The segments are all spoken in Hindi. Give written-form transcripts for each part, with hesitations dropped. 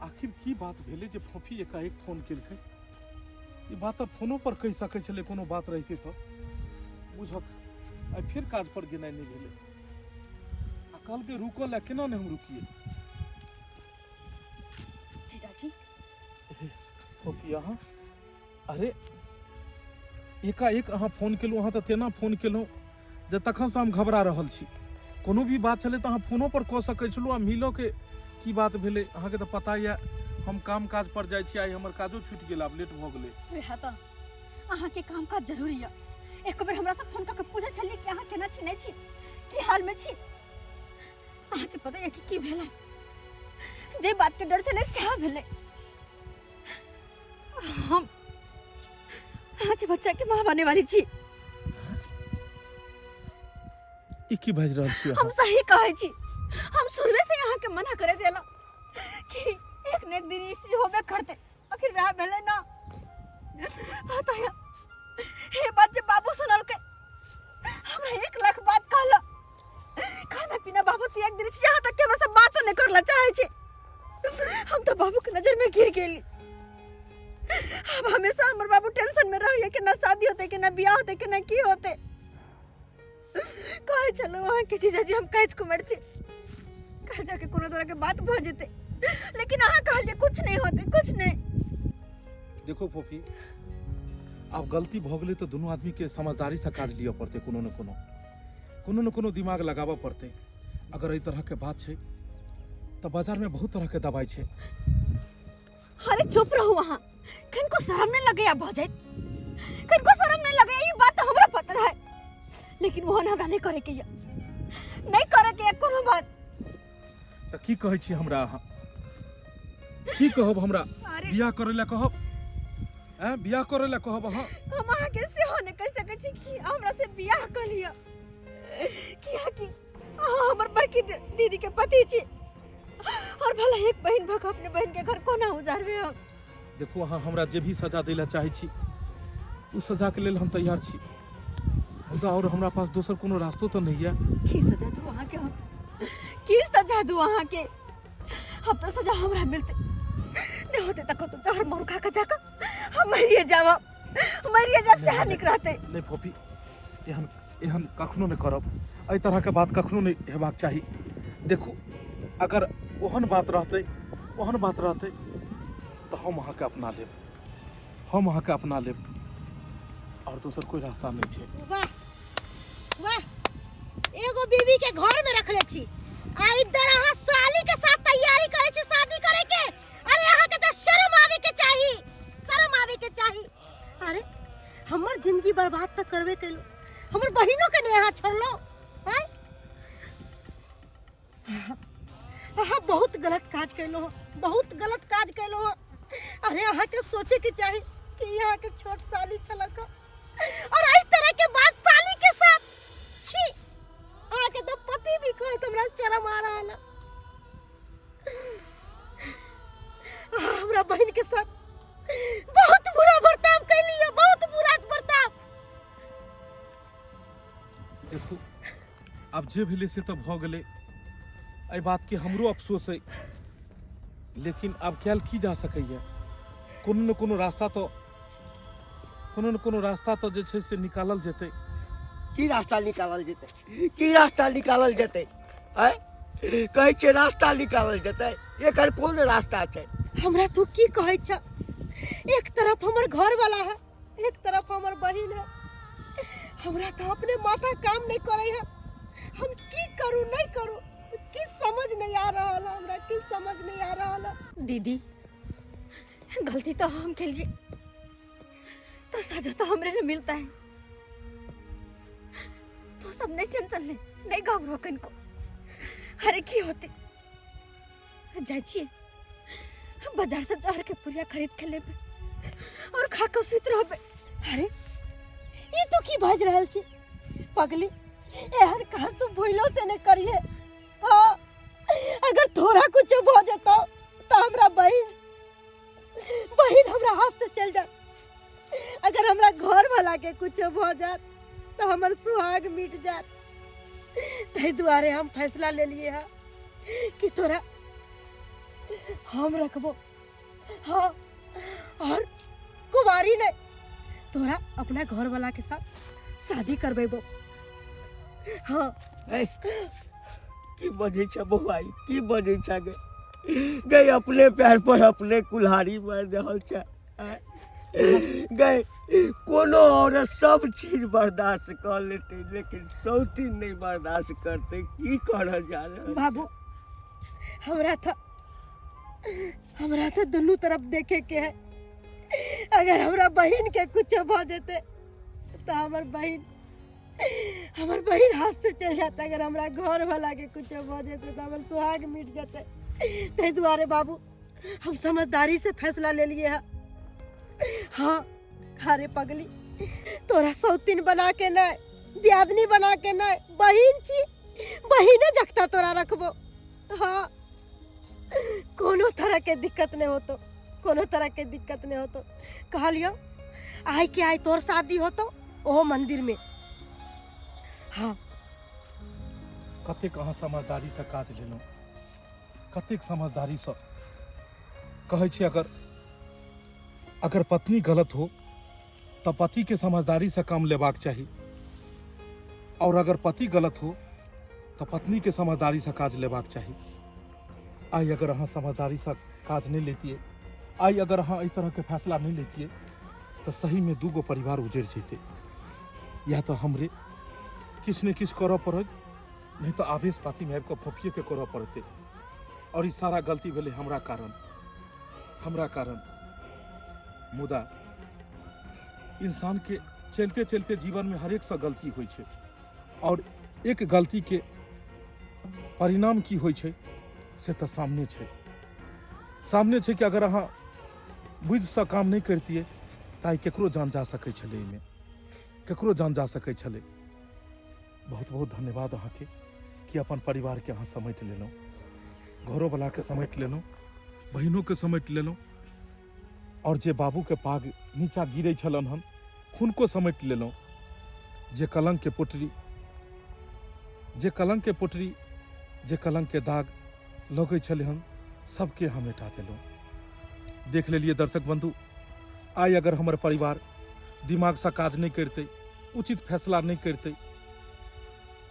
आखिर की बात भेले जे फफी एकाएक फोन केलकै? ई बात अब फोनो पर कहि सकै छलै, कोनो बात रहिते तो बुझक आई फिर काज पर गेनाइ नहीं भेले। आ कहलकै रुको ला, केना नहीं हम रुकिए? जीजाजी फफी अहाँ, अरे एकाएक अहाँ फोन केलहुँ, अहाँ तऽ तेना फोन केलहुँ जे तखन से हम घबरा रहल छी। कोनो भी बात छलै तऽ अहाँ फोनो पर कऽ सकै छलहुँ। आ मिलो के की बात भेलै अहाँके तऽ पता यऽ, हम काम काज पर जाइ छी, आई हमर काजो छूटि गेल, आब लेट भऽ गेलै। वएह तऽ अहाँके काम काज जरूरी है। एक बेर हमरा से फोन करके पूछे छलिए कि अहाँ केना छी, नहीं छी, की हाल में छी। अहाँके पता है कि की भेलै? जे बात के डर छलै सएह भेलै। हम अहाँके बच्चा के माँ बने वाली छी। ई की बाजि रहल छी हम सही कहै छी। हम शुरुए से यहाँ के मना करे देला कि एक ने एक दिन इस चीज होबे करते। आखिर वह भेले ना। पता है ये बात जब बाबू सुनल के हमरा 1 लाख बात कहला। खाना पीना बाबू से एक दिन यहाँ तक के हमरा से बात नहीं करला चाहे छी। हम तो बाबू के नजर में गिर गेली। अब हमेशा हमर बाबू टेंशन में रहिए कि ना शादी होते, कि ना बियाह होते, कि ना की होते। कहे चलो वहाँ के जीजाजी हम काज कुमार छी, कह जाके कोनो तरह के बात भ जेते। लेकिन अहाँ कहलिए कुछ नहीं होते, कुछ नहीं। देखो फफी, अब गलती भ गेलै तो दोनों आदमी के समझदारी से काज लिया पड़ते। कोनो न कोनो दिमाग लगाबा पड़ते। अगर एहि तरह के बात छै तो बाजार में बहुत तरह के दवाई छै। अरे चुप रहो वहाँ। कनको शर्म नहीं लगे या भ जाए, कनको शर्म नहीं लगे, ये बात तो हमरा पता है। लेकिन वो हमरा नहीं करे के, नहीं करे के कोनो बात। त की कहै छी हमरा अहाँ? की कहब हमरा? बियाह करे ला कहब? बियाह करे ला कहब अहाँ? हम अहाँ के सेहो नहीं कह सकै छी कि हमरा से बियाह कर लिया। किया कि अहाँ हमर बड़की दीदी के पति छी। और भला एक बहन भक अपने बहन के घर कोना उजारबे हम? देखो अहाँ हमरा जे भी सजा देला चाहे छी, उस सजा के लेल हम तैयार छी। और हमरा पास दोसर कोनो रास्तो तो नहीं है। की सजा दू अहाँ के? हम की सजा दू अहाँ के? अब तो सजा हमरा मिलते नहीं होते तक तो जहर मरु खा के जाकर हम मरिए जावा, मरिए जब शहर निकलते। नहीं फफी, एहन कखनो नहीं करब। एहि तरह के बात कखनो नहीं हेबाक चाही। देखो अगर ओहन बात रहते तो हम अहाँ के अपना लेब, हम अहाँ के अपना लेब, और दोसर कोई रास्ता नहीं छै। वाह वाह, एगो बीवी के घर में रखले छी आ इधर अहाँ साली के साथ तैयारी करे छी शादी करे के। अरे अहाँ के तो शर्म आवे के चाहिए, शर्म आवे के चाहिए। अरे हमर जिंदगी बर्बाद तक करवे के लो, हमर बहिनों के ने यहाँ छोड़लो हैं? अहाँ बहुत गलत काज कैलो हो, बहुत गलत काज कैलो हो। अरे अहाँ के सोचे के चाहिए कि यहाँ के छोट साली छलक और इस तरह के बात साली के साथ छी। आके तो पति भी कहे तुमरा शर्म आ रहा है। हमरा बहन के साथ बहुत बुरा बर्ताव कैली है, बहुत बुरा बर्ताव। देखो अब जे भेले से तो भ गेले। एहि बात के हमरो अफसोस है, लेकिन अब कैल की जा सकैया? कोनो न कोनो रास्ता तो जे छै से निकालल जेतै। की रास्ता निकालल जेतै? की रास्ता निकालल जेतै? कहै छै रास्ता निकालल जेतै, एकर कोन रास्ता छै? हमरा तू की कहै छ? एक तरफ हमर घर वाला है, एक तरफ हमर बहिन है। हमरा तो अपने माथा काम नहीं करे है। हम की करूं नहीं करूं, की समझ नहीं आ रहा है हमरा, की समझ नहीं आ रहा है। दीदी गलती तो हम के लिए, तो सजा तो हमरे ने मिलता है। तो सब नहीं टेंशन ले, नहीं घबरो कनको। अरे की होते जाइए बाजार से जहर के पुरिया खरीद के लेबे और खा के सुत रहबे। अरे ये तो की बाज रहल छी पगली? एहन काज तू भूलो से नहीं करिए। हाँ, अगर थोड़ा कुछ हो जाता तो हमरा बहन हमरा हाथ से चल जात। अगर हमरा घर वाला के कुछ हो जात तो हमर सुहाग मिट जात। तै दुआरे हम फैसला ले लिए है कि तोरा हम रखबो। हाँ, और कुमारी ने तोरा अपना घर वाला के साथ शादी करबेबो। हाँ ए, की बजे छ बौआई, की बजे छ गए अपने पैर पर अपने कुल्हाड़ी मार रहल छ। गए कोनो औरत सब चीज बर्दाश्त कर लेते, लेकिन सौतीन नहीं बर्दाश्त करते। की करल जा रहा बाबू, हमरा था दोनों तरफ देखे के है। अगर हमरा बहन के कुछ भ जेते तो हमर बहन हाथ से चल जाता। अगर हमरा घर वाला के कुछ भ जेते तो हमर सुहाग मिट जाते। ते दुआरे बाबू हम समझदारी से फैसला ले लिए है। हाँ खारे पगली, तोरा सौतीन बना के न, दियादनी बना के न, बहन छी, बहिने जगता तोरा रखबो। हाँ, कोनो तरह के दिक्कत नहीं होतो, कोनो तरह के दिक्कत नहीं होतो। कहलियो आई के आई तोर शादी होतो ओहो मंदिर में। हाँ, कतेक अहाँ समझदारी से काज लेलहुँ, कतेक समझदारी से कहै छी। अगर पत्नी गलत हो तो पति के समझदारी से काम लेबाक चाहिए, और अगर पति गलत हो तो पत्नी के समझदारी से काज लेबाक चाहिए। आई अगर अहाँ समझदारी से काज नहीं लेतिए, आई अगर अहाँ इस तरह के फैसला नहीं लेतिए तो सही में दूगो परिवार उजड़ जेते। या तो हमरे किस ने किस करऽ पड़त, नहीं तो आवेश पाती में आबि कऽ फोफिए के करऽ पड़ते। और इस सारा गलती भेले हमरा कारण। मुदा इंसान के चलते चलते जीवन में हर एक सा गलती होइ छै, और एक गलती के परिणाम की होइ छै से तो सामने छै कि अगर अहाँ बुद्धि से काम नहीं करतिए ताई केकरो जान जा सकै छलै, एहिमे केकरो जान जा सकै छलै। बहुत बहुत धन्यवाद अहाँ के कि अपन परिवार के अहाँ समेट लेलहुँ, घरो वाला के समेट लेलहुँ, बहिनों के समेट लेलहुँ, और जे बाबू के पाग नीचा गिरै छलन हन हुनको समेट लेलहुँ। जे कलंक के पोटरी, जे कलंक के दाग लगै छलै हन, सबके हम मिटा देलहुँ। देख लेलिए दर्शक बंधु, आई अगर हमर परिवार दिमाग से काज नहीं करते, उचित फैसला नहीं करते,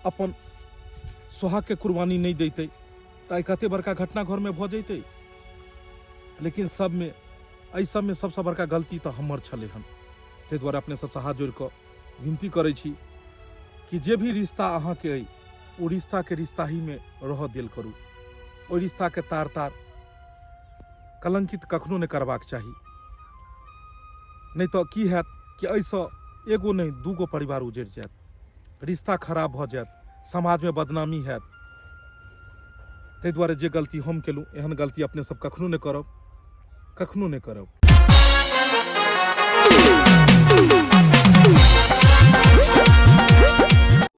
अपन सुहाग के कुर्बानी नहीं देते तो आई कते बड़का घटना घर में भ जैते। लेकिन एहि सबमे सबसे बड़का गलती तो हमर छलै हन। ताहि दुआरे अपने सबसे हाथ जोड़ कऽ विनती करै छी कि जे भी रिश्ता अहाँ के अइ ओ रिश्ता के रिश्ता ही में रह देल करू। ओहि रिश्ता के तार कलंकित कखनो नहीं करबाक चाही, नहीं तो की हैत कि एहिसँ एगो नहीं दूगो परिवार उजड़ जायत, रिश्ता खराब भ जायत, समाज में बदनामी हैत। ताहि दुआरे जे गलती हम केलहुँ एहन गलती अपने सब कखनो नहीं करब।